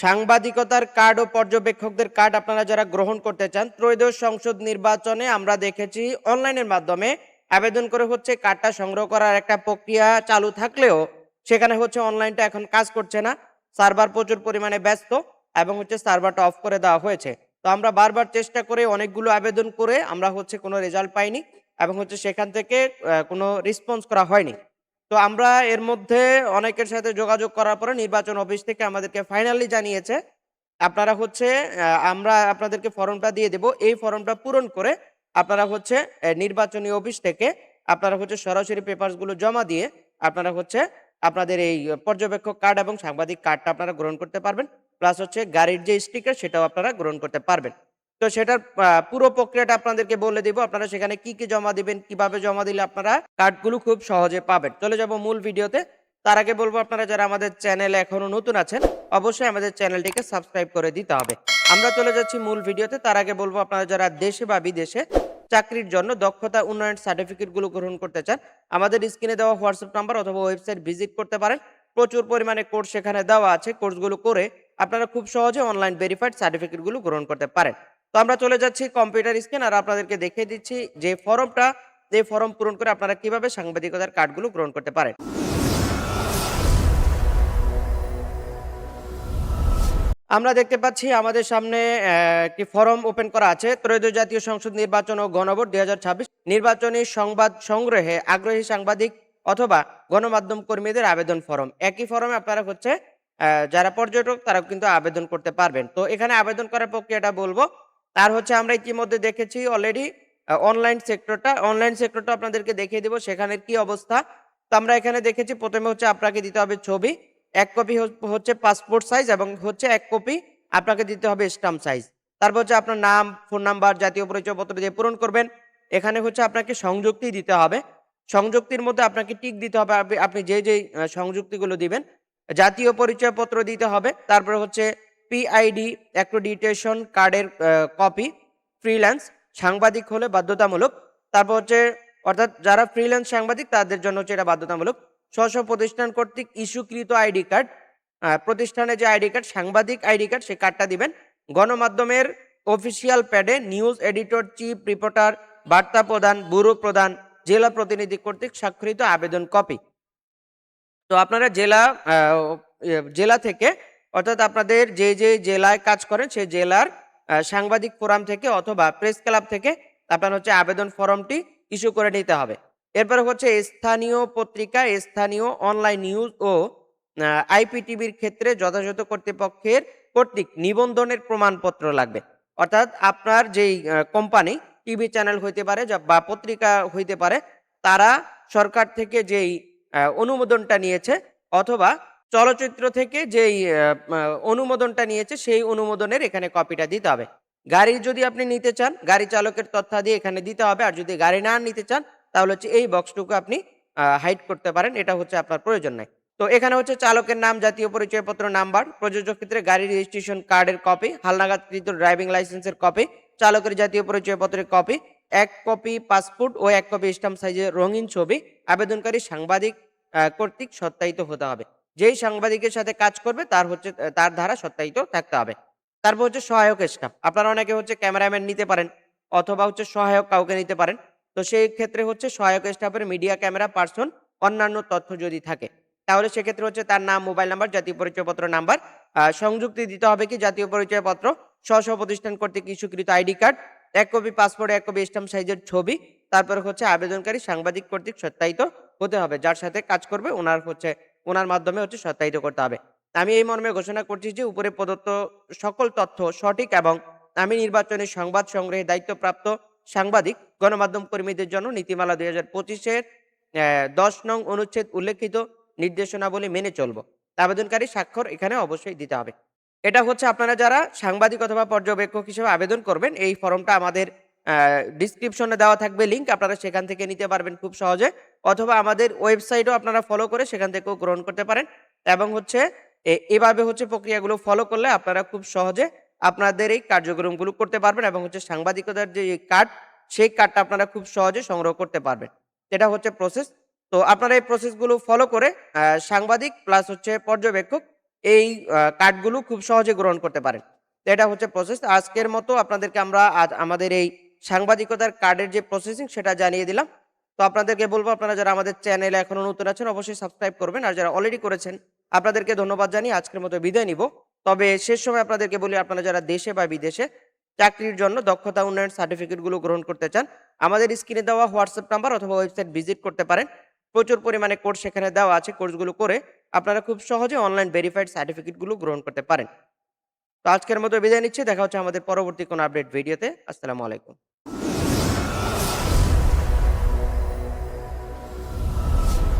সাংবাদিকতার কার্ড ও পর্যবেক্ষকদের কার্ড আপনারা যারা গ্রহণ করতে চান, ত্রয়োদশ সংসদ নির্বাচনে আমরা দেখেছি অনলাইনের মাধ্যমে আবেদন করে কার্ডটা সংগ্রহ করার একটা প্রক্রিয়া চালু থাকলেও সেখানে অনলাইনটা এখন কাজ করছে না। সার্ভার প্রচুর পরিমাণে ব্যস্ত এবং সার্ভারটা অফ করে দেওয়া হয়েছে। তো আমরা বারবার চেষ্টা করে অনেকগুলো আবেদন করে আমরা কোনো রেজাল্ট পাইনি এবং সেখান থেকে কোনো রেসপন্স করা হয়নি। তো আমরা এর মধ্যে অনেকের সাথে যোগাযোগ করার পরে নির্বাচন অফিস থেকে আমাদেরকে ফাইনালি জানিয়েছে আপনারা আমরা আপনাদেরকে ফর্মটা দিয়ে দেব। এই ফর্মটা পূরণ করে আপনারা নির্বাচনী অফিস থেকে আপনারা সরাসরি পেপারসগুলো জমা দিয়ে আপনারা আপনাদের এই পর্যবেক্ষক কার্ড এবং সাংবাদিক কার্ডটা আপনারা গ্রহণ করতে পারবেন। প্লাস গাড়ির যে স্টিকার সেটাও আপনারা গ্রহণ করতে পারবেন। তো সেটার পুরো প্রক্রিয়াটা আপনাদেরকে বলে দিব। আপনারা সেখানে কি কি জমা দিবেন, কিভাবে জমা দিলে আপনারা কার্ডগুলো খুব সহজে পাবেন। চলে যাব মূল ভিডিওতে। তার আগে বলবো আপনারা যারা আমাদের চ্যানেলে এখনো নতুন আছেন অবশ্যই আমাদের চ্যানেলটিকে সাবস্ক্রাইব করে দিতে হবে। আমরা চলে যাচ্ছি মূল ভিডিওতে। তার আগে বলবো আপনারা যারা দেশে বা বিদেশে চাকরির জন্য দক্ষতা উন্নয়ন সার্টিফিকেটগুলো গ্রহণ করতে চান, আমাদের স্ক্রিনে দেওয়া হোয়াটসঅ্যাপ নাম্বার অথবা ওয়েবসাইট ভিজিট করতে পারেন। প্রচুর পরিমাণে কোর্স সেখানে দেওয়া আছে। কোর্সগুলো করে আপনারা খুব সহজে অনলাইন ভেরিফাইড সার্টিফিকেটগুলো গ্রহণ করতে পারেন। তো আমরা চলে যাচ্ছি কম্পিউটার স্ক্রিন আর আপনাদেরকে দেখিয়ে দিচ্ছি যে ফর্ম পূরণ করে আপনারা কিভাবে সাংবাদিকতার কার্ডগুলো গ্রহণ করতে পারেন। আমরা দেখতে পাচ্ছি আমাদের সামনে একটি ফর্ম ওপেন করা আছে। ত্রয়োদশ জাতীয় সংসদ নির্বাচন ও গণভোট 2026 নির্বাচনী সংবাদ সংগ্রহে আগ্রহী সাংবাদিক অথবা গণমাধ্যম কর্মীদের আবেদন ফর্ম। একই ফর্মে আপনারা যারা পর্যটক তারা কিন্তু আবেদন করতে পারবেন। তো এখানে আবেদন করার প্রক্রিয়াটা বলবো। আর আমরা ইতিমধ্যে দেখেছি অলরেডি অনলাইন সেক্টরটা আপনাদেরকে দেখিয়ে দিব সেখানে কি অবস্থা। তো আমরা এখানে দেখেছি প্রথমে আপনাকে দিতে হবে ছবি, এক কপি পাসপোর্ট সাইজ এবং এক কপি আপনাকে দিতে হবে স্ট্যাম্প সাইজ। তারপর আপনার নাম, ফোন নাম্বার, জাতীয় পরিচয়পত্র দিয়ে পূরণ করবেন। এখানে আপনাকে সংযুক্তি দিতে হবে। সংযুক্তির মধ্যে আপনাকে টিক দিতে হবে আপনি যেই সংযুক্তিগুলো দিবেন। জাতীয় পরিচয়পত্র দিতে হবে। তারপরে পিআইডি অ্যাক্রেডিটেশন কার্ডের কপি, ফ্রিল্যান্স সাংবাদিক হলে বাধ্যতামূলক। তারপর অর্থাৎ যারা ফ্রিল্যান্স সাংবাদিক তাদের জন্য এটা বাধ্যতামূলক। স্ব প্রতিষ্ঠান কর্তৃক ইস্যুকৃত আইডি কার্ড, প্রতিষ্ঠানের যে আইডি কার্ড, সাংবাদিক আইডি কার্ড, সেই কার্ডটা দিবেন। গণমাধ্যমের অফিসিয়াল প্যাডে নিউজ এডিটর, চিফ রিপোর্টার, বার্তা প্রদান, ব্যুরো প্রদান, জেলা প্রতিনিধি কর্তৃক স্বাক্ষরিত আবেদন কপি। তো আপনারা জেলা থেকে অর্থাৎ আপনাদের যে জেলায় কাজ করেন সেই জেলার সাংবাদিক ফোরাম থেকে অথবা প্রেস ক্লাব থেকে আপনার আবেদন ফর্মটি ইস্যু করে নিতে হবে। এরপরে স্থানীয় পত্রিকা, স্থানীয় অনলাইন নিউজ ও আইপিটিভির ক্ষেত্রে যথাযথ কর্তৃপক্ষের কর্তৃক নিবন্ধনের প্রমাণপত্র লাগবে। অর্থাৎ আপনার যেই কোম্পানি, টিভি চ্যানেল হইতে পারে বা পত্রিকা হইতে পারে, তারা সরকার থেকে যেই অনুমোদনটা নিয়েছে অথবা চলচ্চিত্র থেকে যেই অনুমোদনটা নিয়েছে সেই অনুমোদনের এখানে কপিটা দিতে হবে। গাড়ি যদি আপনি নিতে চান গাড়ি চালকের তথ্যাদি এখানে দিতে হবে। আর যদি গাড়ি না নিতে চান তাহলে এই বক্সটুকু আপনি হাইড করতে পারেন, এটা আপনার প্রয়োজন নাই। তো এখানে চালকের নাম, জাতীয় পরিচয়পত্র নাম্বার, প্রযোজক ক্ষেত্রে গাড়ির রেজিস্ট্রেশন কার্ডের কপি, হালনাগাদকৃত ড্রাইভিং লাইসেন্সের কপি, চালকের জাতীয় পরিচয়পত্রের কপি, এক কপি পাসপোর্ট ও এক কপি স্ট্যাম্প সাইজের রঙিন ছবি আবেদনকারী সাংবাদিক কর্তৃক সত্যায়িত হতে হবে। যেই সাংবাদিকের সাথে কাজ করবে তার দ্বারা সত্যায়িত থাকতে হবে। তারপর সহায়ক স্টাফ। আপনারা অনেকে ক্যামেরাম্যান নিতে পারেন অথবা সহায়ক কাউকে নিতে পারেন। তো সেই ক্ষেত্রে সহায়ক স্টাফের মিডিয়া, ক্যামেরা পার্সন, অন্যান্য তথ্য যদি থাকে তাহলে সেক্ষেত্রে তার নাম, মোবাইল নাম্বার, জাতীয় পরিচয়পত্র নাম্বার, সংযুক্তি দিতে হবে কি জাতীয় পরিচয়পত্র, স্ব প্রতিষ্ঠান কর্তৃক ইস্যুকৃত আইডি কার্ড, এক কপি পাসপোর্ট, এক কপি স্ট্যাম্প সাইজের ছবি। তারপর আবেদনকারী সাংবাদিক কর্তৃক সত্যায়িত হতে হবে। যার সাথে কাজ করবে ওনার মাধ্যমে সত্যায়িত করতে হবে। আমি এই মর্মে ঘোষণা করছি যে উপরে প্রদত্ত সকল তথ্য সঠিক এবং আমি নির্বাচনী সংবাদ সংগ্রহে দায়িত্বপ্রাপ্ত সাংবাদিক গণমাধ্যম কর্মীদের জন্য নীতিমালা 2025-এর 10 নং অনুচ্ছেদ উল্লেখিত নির্দেশনাবলী মেনে চলব। আবেদনকারী স্বাক্ষর এখানে অবশ্যই দিতে হবে। এটা আপনারা যারা সাংবাদিক অথবা পর্যবেক্ষক হিসেবে আবেদন করবেন, এই ফর্মটা আমাদের ডিসক্রিপশনে দেওয়া থাকবে লিঙ্ক, আপনারা সেখান থেকে নিতে পারবেন খুব সহজে। অথবা আমাদের ওয়েবসাইটও আপনারা ফলো করে সেখান থেকেও গ্রহণ করতে পারেন। এবং এভাবে প্রক্রিয়াগুলো ফলো করলে আপনারা খুব সহজে আপনাদের এই কার্যক্রমগুলো করতে পারবেন এবং সাংবাদিকতার যে কার্ড, সেই কার্ডটা আপনারা খুব সহজে সংগ্রহ করতে পারবেন। এটা প্রসেস। তো আপনারা এই প্রসেসগুলো ফলো করে সাংবাদিক প্লাস পর্যবেক্ষক এই কার্ডগুলো খুব সহজে গ্রহণ করতে পারেন। তো এটা হচ্ছে প্রসেস। আজকের মতো আপনাদেরকে আমরা আজ আমাদের এই সাংবাদিকতার কার্ডের যে প্রসেসিং সেটা জানিয়ে দিলাম। তো আপনাদেরকে বলব আপনারা যারা আমাদের চ্যানেলে এখনো নতুন আছেন অবশ্যই সাবস্ক্রাইব করবেন। আর যারা অলরেডি করেছেন আপনাদেরকে ধন্যবাদ জানিয়ে আজকের মতো বিদায় নিব। তবে শেষ সময় আপনাদেরকে বলি আপনারা যারা দেশে বা বিদেশে চাকরির জন্য দক্ষতা উন্নয়ন সার্টিফিকেটগুলো গ্রহণ করতে চান, আমাদের স্ক্রিনে দেওয়া হোয়াটসঅ্যাপ নাম্বার অথবা ওয়েবসাইট ভিজিট করতে পারেন। প্রচুর পরিমাণে কোর্স সেখানে দেওয়া আছে। কোর্সগুলো করে আপনারা খুব সহজে অনলাইন ভেরিফাইড সার্টিফিকেটগুলো গ্রহণ করতে পারেন। তো আজকের মতো বিদায় নিচ্ছি। দেখা হচ্ছে আমাদের পরবর্তী কোনো আপডেট ভিডিওতে। আসসালামু আলাইকুম।